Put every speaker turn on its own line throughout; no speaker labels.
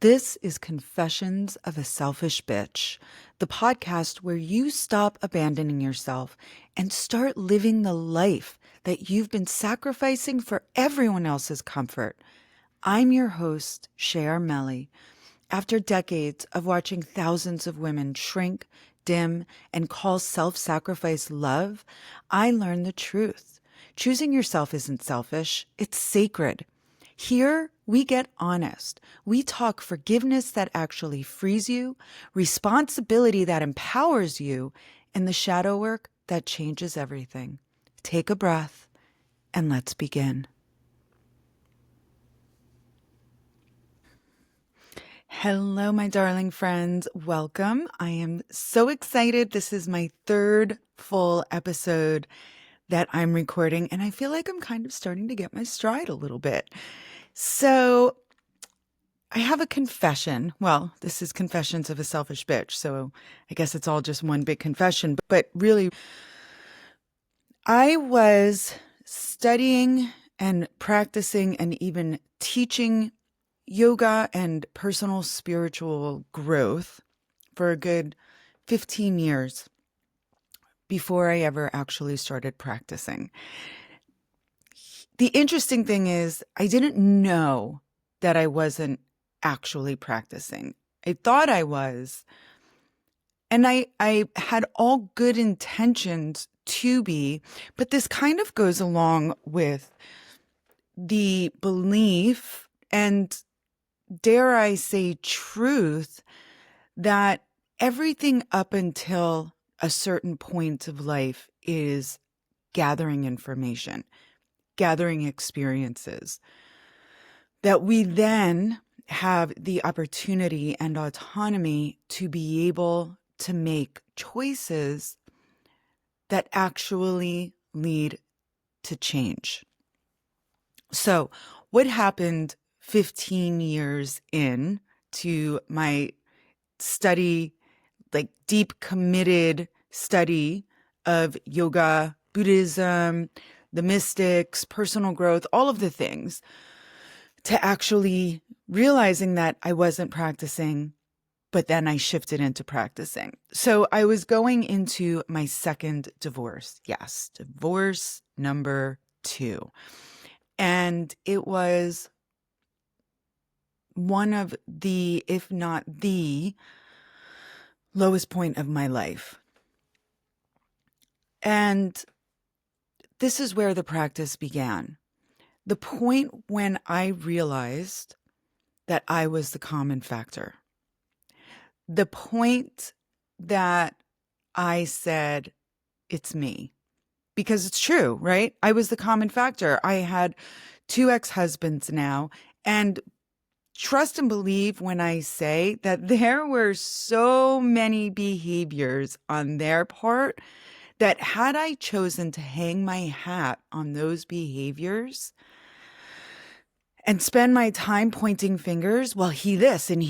This is Confessions of a Selfish Bitch, the podcast where you stop abandoning yourself and start living the life that you've been sacrificing for everyone else's comfort. I'm your host, Cher. After decades of watching thousands of women shrink, dim, and call self-sacrifice love, I learned the truth. Choosing yourself isn't selfish, it's sacred. Here, we get honest. We talk forgiveness that actually frees you, responsibility that empowers you, and the shadow work that changes everything. Take a breath, and let's begin. Hello, my darling friends. Welcome. I am so excited. This is my third full episode that I'm recording, and I feel like I'm kind of starting to get my stride a little bit. So I have a confession. Well, this is Confessions of a Selfish Bitch, so I guess it's all just one big confession. But really, I was studying and practicing and even teaching yoga and personal spiritual growth for a good 15 years before I ever actually started practicing. The interesting thing is, I didn't know that I wasn't actually practicing. I thought I was, and I had all good intentions to be, but this kind of goes along with the belief and, dare I say, truth that everything up until a certain point of life is gathering information, gathering experiences, that we then have the opportunity and autonomy to be able to make choices that actually lead to change. So what happened 15 years in to my study, like deep committed study of yoga, Buddhism, the mystics, personal growth, all of the things, to actually realizing that I wasn't practicing, but then I shifted into practicing. So I was going into my second divorce. Yes, divorce number 2. And it was one of the, if not the, lowest point of my life. And this is where the practice began. The point when I realized that I was the common factor. The point that I said, it's me. Because it's true, right? I was the common factor. I had 2 ex-husbands now, and trust and believe when I say that there were so many behaviors on their part that had I chosen to hang my hat on those behaviors and spend my time pointing fingers, well, he this, and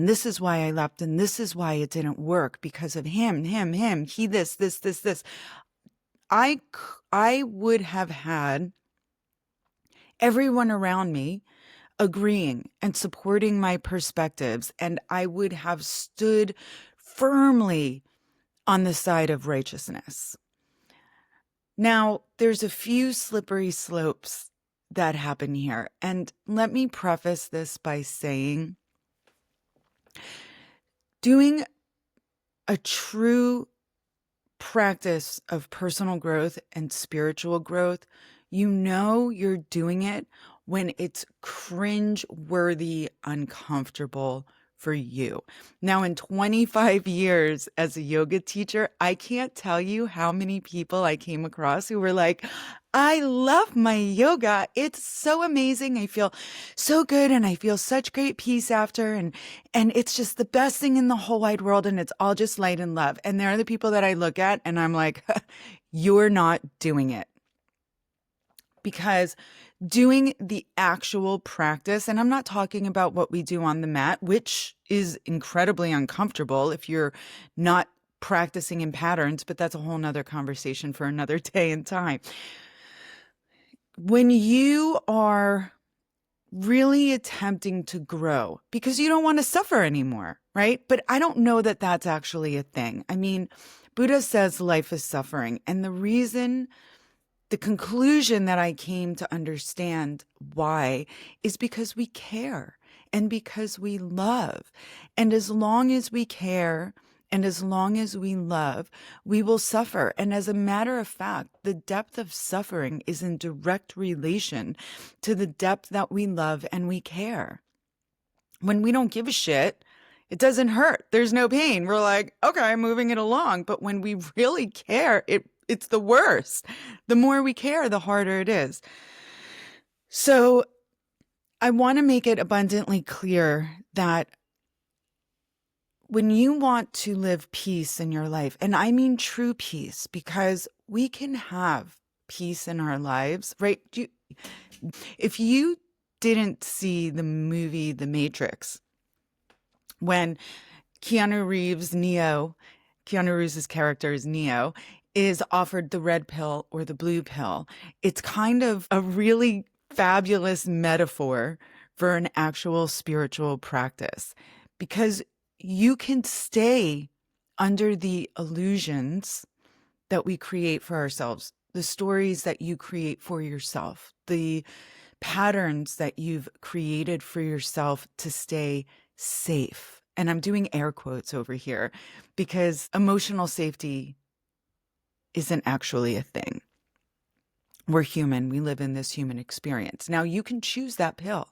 this is why I left, and this is why it didn't work because of him, he this. I would have had everyone around me agreeing and supporting my perspectives, and I would have stood firmly on the side of righteousness. Now, there's a few slippery slopes that happen here, and let me preface this by saying, doing a true practice of personal growth and spiritual growth, you know you're doing it when it's cringe-worthy, uncomfortable for you. Now, in 25 years as a yoga teacher, I can't tell you how many people I came across who were like, I love my yoga. It's so amazing. I feel so good and I feel such great peace after. And it's just the best thing in the whole wide world. And it's all just light and love. And there are the people that I look at and I'm like, you're not doing it. Because doing the actual practice, and I'm not talking about what we do on the mat, which is incredibly uncomfortable if you're not practicing in patterns, but that's a whole nother conversation for another day and time. When you are really attempting to grow because you don't want to suffer anymore, right? But I don't know that that's actually a thing. I mean, Buddha says life is suffering. And the conclusion that I came to understand why is because we care and because we love. And as long as we care and as long as we love, we will suffer. And as a matter of fact, the depth of suffering is in direct relation to the depth that we love and we care. When we don't give a shit, it doesn't hurt. There's no pain. We're like, okay, moving it along. But when we really care, it's the worst. The more we care, the harder it is. So I want to make it abundantly clear that when you want to live peace in your life, and I mean true peace, because we can have peace in our lives, right? If you didn't see the movie The Matrix, when Keanu Reeves' character is Neo, is offered the red pill or the blue pill, it's kind of a really fabulous metaphor for an actual spiritual practice, because you can stay under the illusions that we create for ourselves, the stories that you create for yourself, the patterns that you've created for yourself to stay safe. And I'm doing air quotes over here because emotional safety isn't actually a thing. We're human. We live in this human experience. Now, you can choose that pill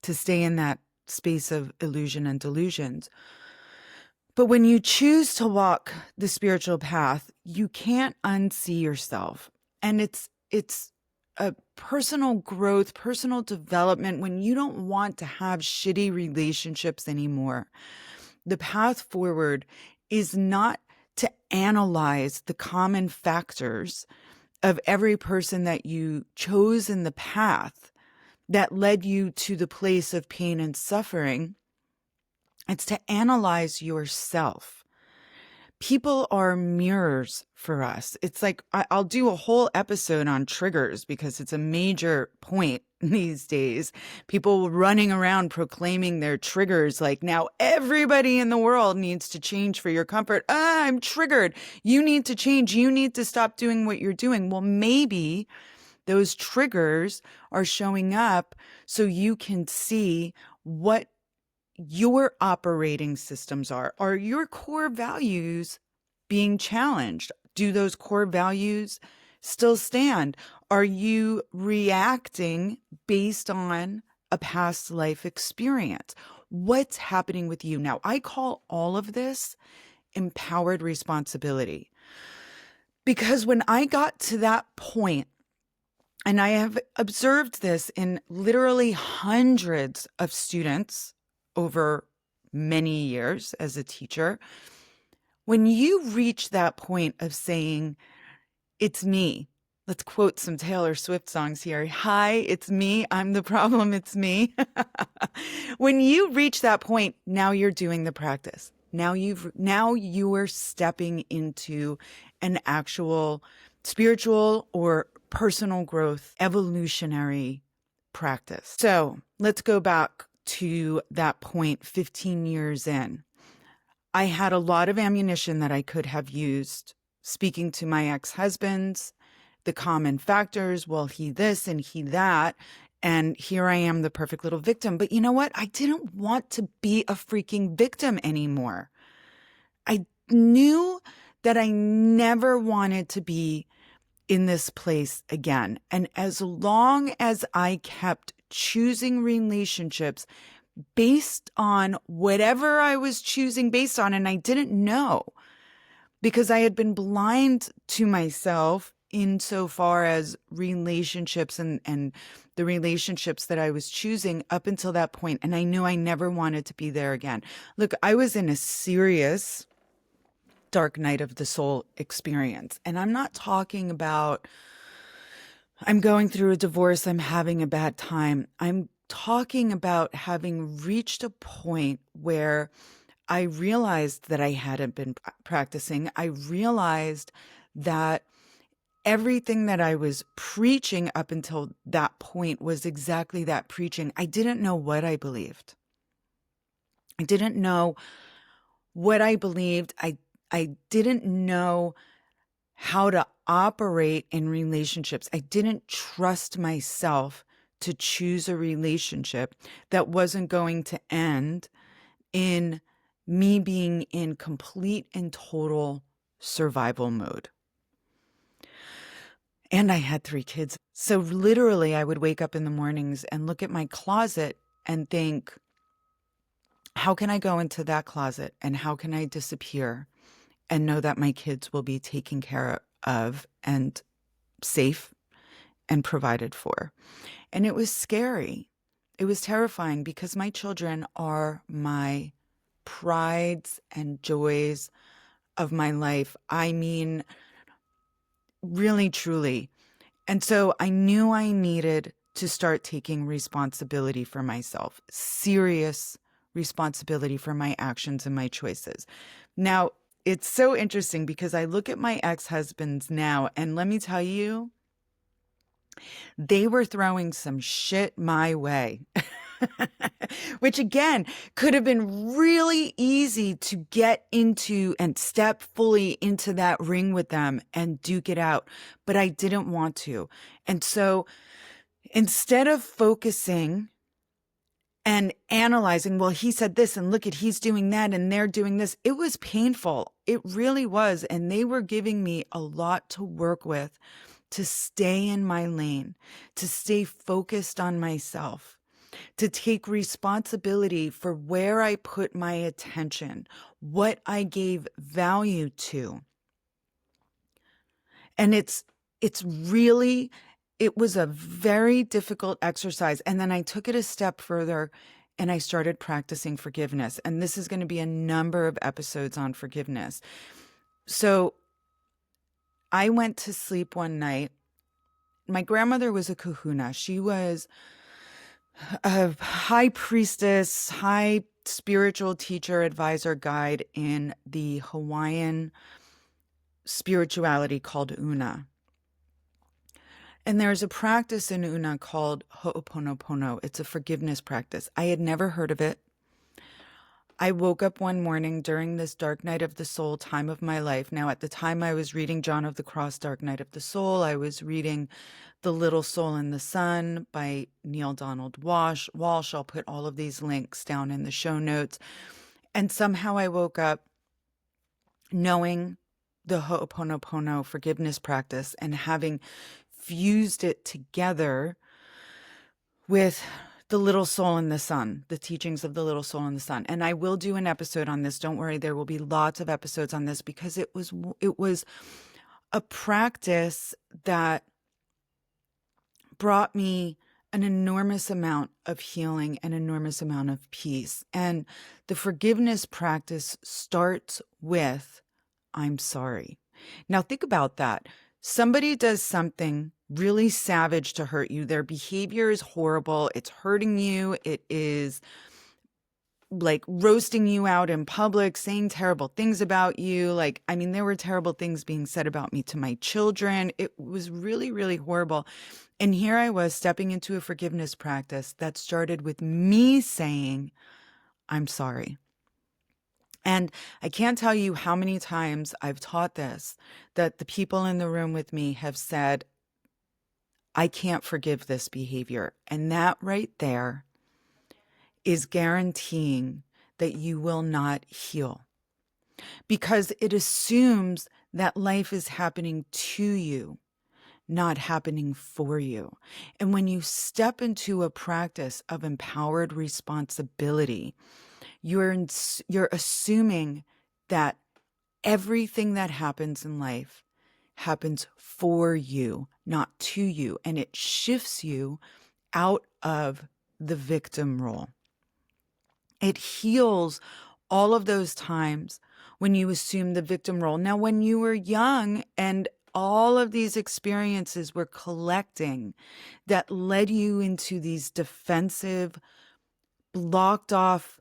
to stay in that space of illusion and delusions. But when you choose to walk the spiritual path, you can't unsee yourself. And it's a personal growth, personal development when you don't want to have shitty relationships anymore. The path forward is not to analyze the common factors of every person that you chose in the path that led you to the place of pain and suffering. It's to analyze yourself. People are mirrors for us. It's like, I'll do a whole episode on triggers because it's a major point these days. People running around proclaiming their triggers like now everybody in the world needs to change for your comfort. I'm triggered. You need to change. You need to stop doing what you're doing. Well, maybe those triggers are showing up so you can see what your operating systems are. Are your core values being challenged? Do those core values still stand? Are you reacting based on a past life experience? What's happening with you? Now, I call all of this empowered responsibility, because when I got to that point, and I have observed this in literally hundreds of students over many years as a teacher, when you reach that point of saying, it's me, let's quote some Taylor Swift songs here. Hi, it's me. I'm the problem. It's me. When you reach that point, now you're doing the practice. Now you are stepping into an actual spiritual or personal growth, evolutionary practice. So let's go back to that point 15 years in. I had a lot of ammunition that I could have used, speaking to my ex-husbands, the common factors, well, he this and he that, and here I am, the perfect little victim. But you know what? I didn't want to be a freaking victim anymore. I knew that I never wanted to be in this place again. And as long as I kept choosing relationships based on whatever I was choosing based on, and I didn't know because I had been blind to myself insofar as relationships and the relationships that I was choosing up until that point. And I knew I never wanted to be there again. Look, I was in a serious dark night of the soul experience. And I'm not talking about I'm going through a divorce, I'm having a bad time. I'm talking about having reached a point where I realized that I hadn't been practicing. I realized that everything that I was preaching up until that point was exactly that preaching. I didn't know what I believed. I didn't know what I believed. I didn't know how to operate in relationships. I didn't trust myself to choose a relationship that wasn't going to end in me being in complete and total survival mode. And I had 3 kids. So literally, I would wake up in the mornings and look at my closet and think, how can I go into that closet and how can I disappear and know that my kids will be taken care of and safe and provided for? And it was scary. It was terrifying because my children are my prides and joys of my life. I mean, really, truly. And so I knew I needed to start taking responsibility for myself, serious responsibility for my actions and my choices. Now, it's so interesting because I look at my ex-husbands now, and let me tell you, they were throwing some shit my way. Which again could have been really easy to get into and step fully into that ring with them and duke it out. But I didn't want to. And so instead of focusing and analyzing, well, he said this and look at he's doing that and they're doing this, it was painful. It really was. And they were giving me a lot to work with to stay in my lane, to stay focused on myself, to take responsibility for where I put my attention, what I gave value to. And it was a very difficult exercise. And then I took it a step further and I started practicing forgiveness. And this is going to be a number of episodes on forgiveness. So I went to sleep one night. My grandmother was a kahuna. She was a high priestess, high spiritual teacher, advisor, guide in the Hawaiian spirituality called Una. And there's a practice in Una called Ho'oponopono. It's a forgiveness practice. I had never heard of it. I woke up one morning during this dark night of the soul time of my life. Now, at the time I was reading John of the Cross, Dark Night of the Soul, I was reading The Little Soul in the Sun by Neil Donald Walsh. I'll put all of these links down in the show notes. And somehow I woke up knowing the Ho'oponopono forgiveness practice and having fused it together with the Little Soul in the Sun, the teachings of the Little Soul in the Sun. And I will do an episode on this. Don't worry, there will be lots of episodes on this because it was a practice that brought me an enormous amount of healing, an enormous amount of peace. And the forgiveness practice starts with, I'm sorry. Now think about that. Somebody does something really savage to hurt you. Their behavior is horrible. It's hurting you. It is like roasting you out in public, saying terrible things about you. Like, I mean, there were terrible things being said about me to my children. It was really, really horrible. And here I was stepping into a forgiveness practice that started with me saying, I'm sorry. And I can't tell you how many times I've taught this, that the people in the room with me have said, I can't forgive this behavior. And that right there is guaranteeing that you will not heal. Because it assumes that life is happening to you, not happening for you. And when you step into a practice of empowered responsibility, you're assuming that everything that happens in life happens for you, not to you. And it shifts you out of the victim role. It heals all of those times when you assume the victim role. Now, when you were young and all of these experiences were collecting that led you into these defensive, blocked off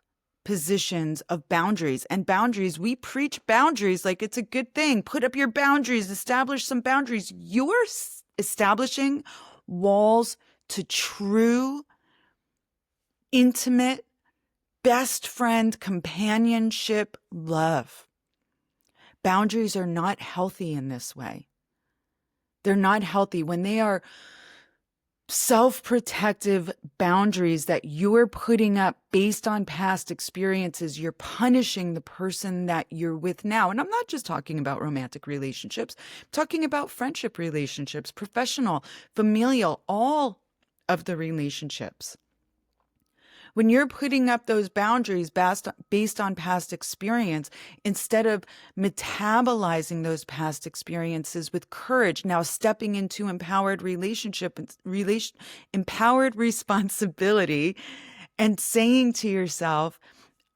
positions of boundaries. And boundaries, we preach boundaries like it's a good thing. Put up your boundaries, establish some boundaries. You're establishing walls to true, intimate, best friend, companionship, love. Boundaries are not healthy in this way. They're not healthy when they are self-protective boundaries that you're putting up based on past experiences. You're punishing the person that you're with now. And I'm not just talking about romantic relationships. I'm talking about friendship relationships, professional, familial, all of the relationships. When you're putting up those boundaries based on past experience, instead of metabolizing those past experiences with courage, now stepping into empowered empowered responsibility and saying to yourself,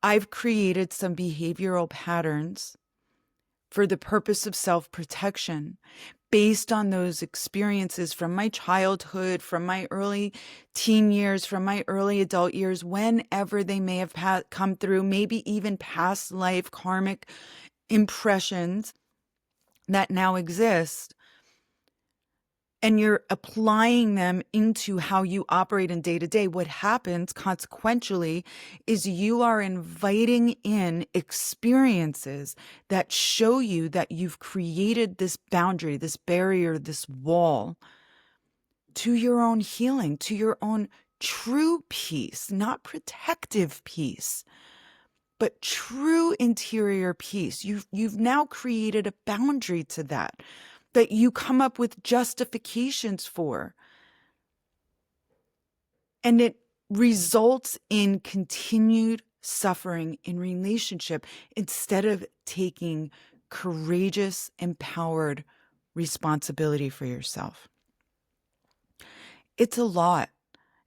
I've created some behavioral patterns for the purpose of self-protection based on those experiences from my childhood, from my early teen years, from my early adult years, whenever they may have come through, maybe even past life karmic impressions that now exist. And you're applying them into how you operate in day to day. What happens consequentially is you are inviting in experiences that show you that you've created this boundary, this barrier, this wall to your own healing, to your own true peace, not protective peace, but true interior peace. You've now created a boundary to that you come up with justifications for. And it results in continued suffering in relationship instead of taking courageous, empowered responsibility for yourself. It's a lot,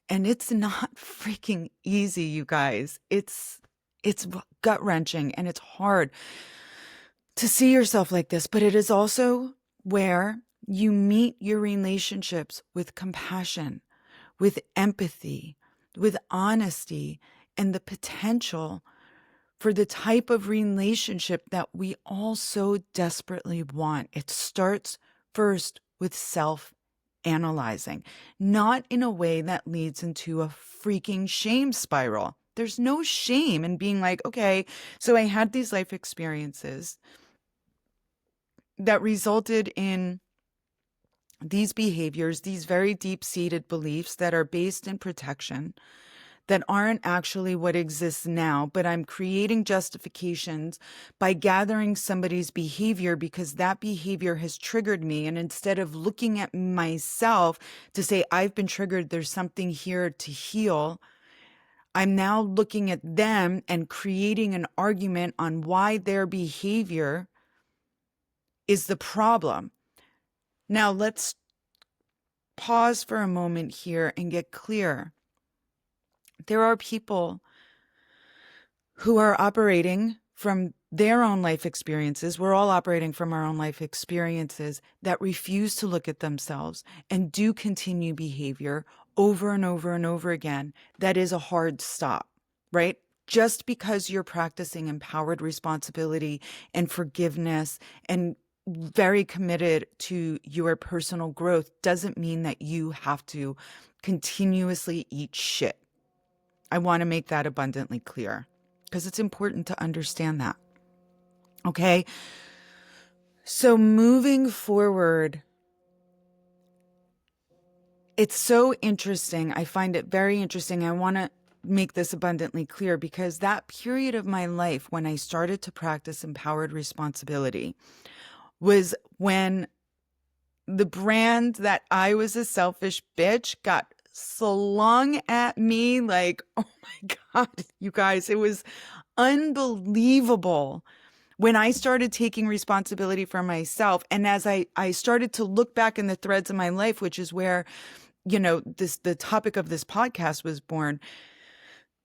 and it's not freaking easy, you guys. It's gut-wrenching, and it's hard to see yourself like this, but it is also where you meet your relationships with compassion, with empathy, with honesty, and the potential for the type of relationship that we all so desperately want. It starts first with self-analyzing, not in a way that leads into a freaking shame spiral. There's no shame in being like, okay, so I had these life experiences that resulted in these behaviors, these very deep-seated beliefs that are based in protection, that aren't actually what exists now, but I'm creating justifications by gathering somebody's behavior because that behavior has triggered me. And instead of looking at myself to say, I've been triggered, there's something here to heal, I'm now looking at them and creating an argument on why their behavior is the problem. Now let's pause for a moment here and get clear. There are people who are operating from their own life experiences. We're all operating from our own life experiences that refuse to look at themselves and do continue behavior over and over and over again. That is a hard stop, right? Just because you're practicing empowered responsibility and forgiveness and very committed to your personal growth doesn't mean that you have to continuously eat shit. I want to make that abundantly clear because it's important to understand that. Okay? So moving forward, it's so interesting. I find it very interesting. I want to make this abundantly clear because that period of my life when I started to practice empowered responsibility was when the brand that I was a selfish bitch got slung at me like, oh my God, you guys, it was unbelievable when I started taking responsibility for myself. And as I started to look back in the threads of my life, which is where, the topic of this podcast was born.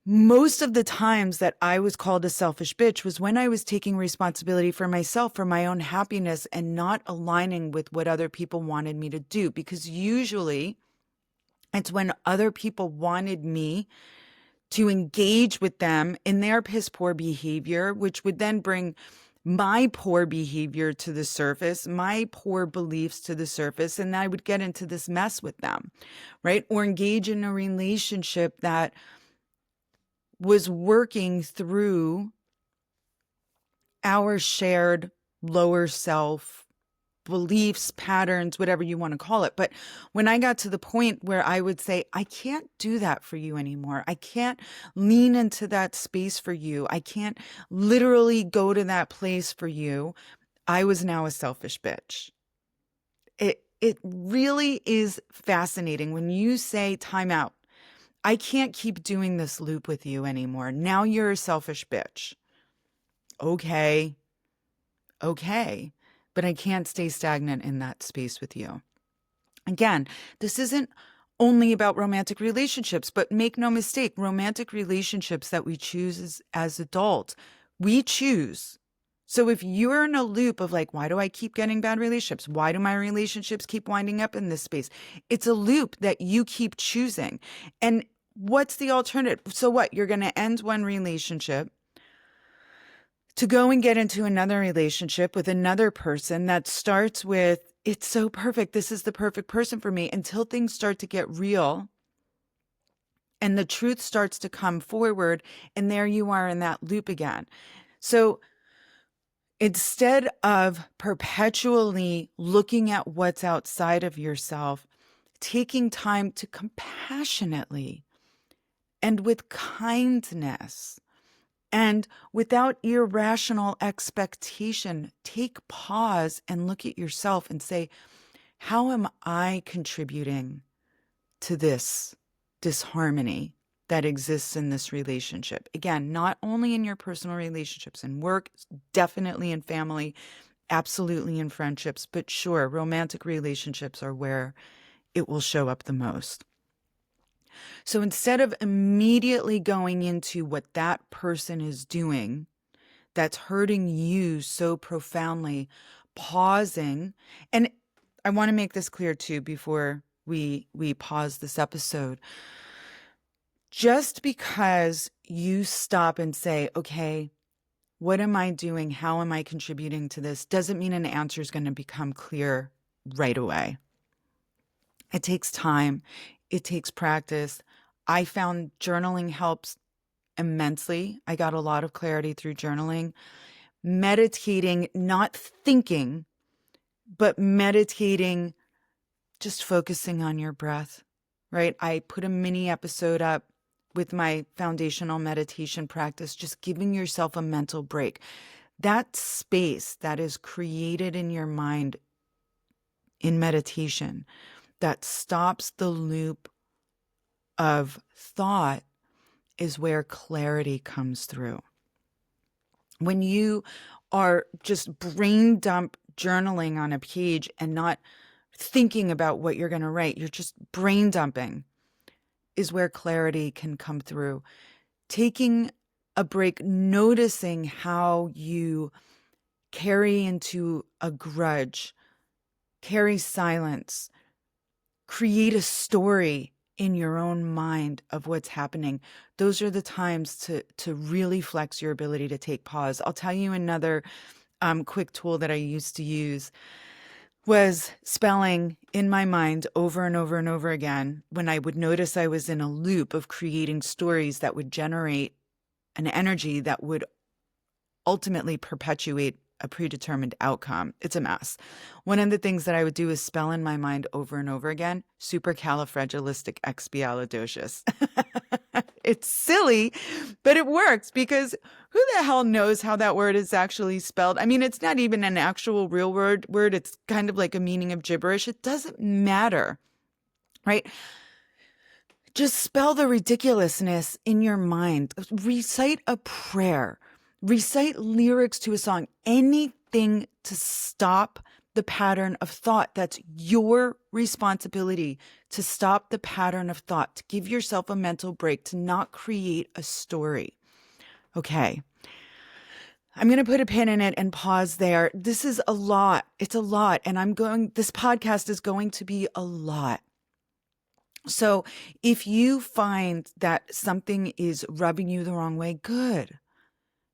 Most of the times that I was called a selfish bitch was when I was taking responsibility for myself, for my own happiness, and not aligning with what other people wanted me to do. Because usually it's when other people wanted me to engage with them in their piss poor behavior, which would then bring my poor behavior to the surface, my poor beliefs to the surface, and I would get into this mess with them, right? Or engage in a relationship that was working through our shared lower self beliefs, patterns, whatever you want to call it. But when I got to the point where I would say, I can't do that for you anymore. I can't lean into that space for you. I can't literally go to that place for you. I was now a selfish bitch. It really is fascinating when you say time out. I can't keep doing this loop with you anymore. Now you're a selfish bitch. Okay. But I can't stay stagnant in that space with you. Again, this isn't only about romantic relationships, but make no mistake, romantic relationships that we choose as adults, we choose. So if you're in a loop of like, why do I keep getting bad relationships? Why do my relationships keep winding up in this space? It's a loop that you keep choosing. And what's the alternative? So what? You're going to end one relationship to go and get into another relationship with another person that starts with, it's so perfect. This is the perfect person for me, until things start to get real and the truth starts to come forward. And there you are in that loop again. So instead of perpetually looking at what's outside of yourself, taking time to compassionately and with kindness and without irrational expectation, take pause and look at yourself and say, how am I contributing to this disharmony that exists in this relationship? Again, not only in your personal relationships and work, definitely in family, absolutely in friendships, but sure, romantic relationships are where it will show up the most. So instead of immediately going into what that person is doing that's hurting you so profoundly, pausing, and I want to make this clear too before we pause this episode. Just because you stop and say, okay, what am I doing? How am I contributing to this? Doesn't mean an answer is going to become clear right away. It takes time. It takes practice. I found journaling helps immensely. I got a lot of clarity through journaling. Meditating, not thinking, but meditating, just focusing on your breath, right? I put a mini episode up with my foundational meditation practice, just giving yourself a mental break. That space that is created in your mind in meditation that stops the loop of thought is where clarity comes through. When you are just brain dump journaling on a page and not thinking about what you're going to write, you're just brain dumping, is where clarity can come through. Taking a break, noticing how you carry into a grudge, carry silence, create a story in your own mind of what's happening. Those are the times to really flex your ability to take pause. I'll tell you another quick tool that I used to use was spelling in my mind over and over and over again when I would notice I was in a loop of creating stories that would generate an energy that would ultimately perpetuate a predetermined outcome. It's a mess. One of the things that I would do is spell in my mind over and over again, supercalifragilisticexpialidocious. It's silly, but it works because who the hell knows how that word is actually spelled? I mean, it's not even an actual real word. It's kind of like a meaning of gibberish. It doesn't matter, right? Just spell the ridiculousness in your mind. Recite a prayer. Recite lyrics to a song. Anything to stop the pattern of thought. That's your responsibility, to stop the pattern of thought, to give yourself a mental break, to not create a story. Okay. I'm going to put a pin in it and pause there. This is a lot. It's a lot. And this podcast is going to be a lot. So if you find that something is rubbing you the wrong way, good.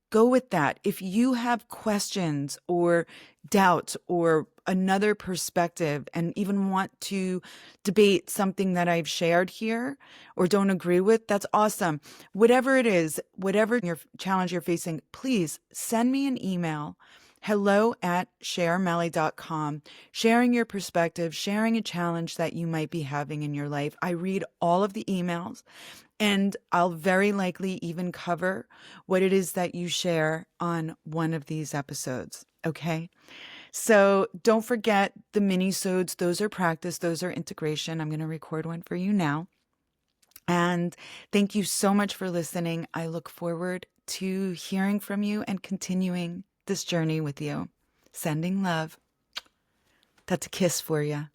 Go with that. If you have questions or doubts or another perspective and even want to debate something that I've shared here or don't agree with, that's awesome. Whatever it is, whatever your challenge you're facing, please send me an email. hello@chermalley.com, sharing your perspective, sharing a challenge that you might be having in your life. I read all of the emails. And I'll very likely even cover what it is that you share on one of these episodes. Okay. So don't forget the mini-sodes. Those are practice. Those are integration. I'm going to record one for you now. And thank you so much for listening. I look forward to hearing from you and continuing this journey with you. Sending love. That's a kiss for you.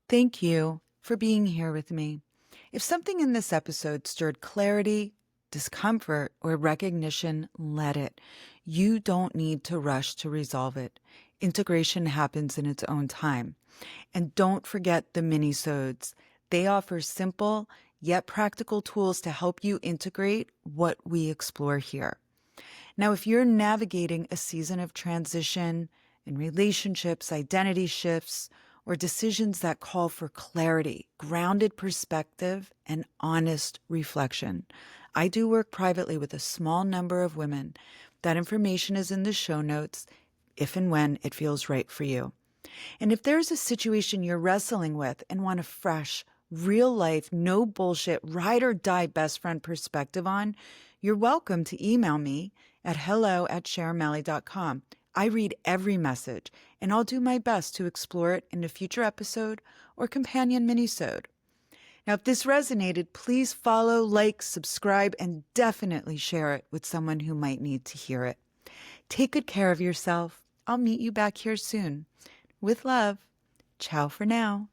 Thank you for being here with me. If something in this episode stirred clarity, discomfort, or recognition, let it. You don't need to rush to resolve it. Integration happens in its own time. And don't forget the mini-sodes. They offer simple yet practical tools to help you integrate what we explore here. Now, if you're navigating a season of transition in relationships, identity shifts, or decisions that call for clarity, grounded perspective, and honest reflection, I do work privately with a small number of women. That information is in the show notes if and when it feels right for you. And if there's a situation you're wrestling with and want a fresh, real life, no bullshit, ride or die best friend perspective on, you're welcome to email me at hello@chermalley.com. I read every message, and I'll do my best to explore it in a future episode or companion minisode. Now, if this resonated, please follow, like, subscribe, and definitely share it with someone who might need to hear it. Take good care of yourself. I'll meet you back here soon. With love. Ciao for now.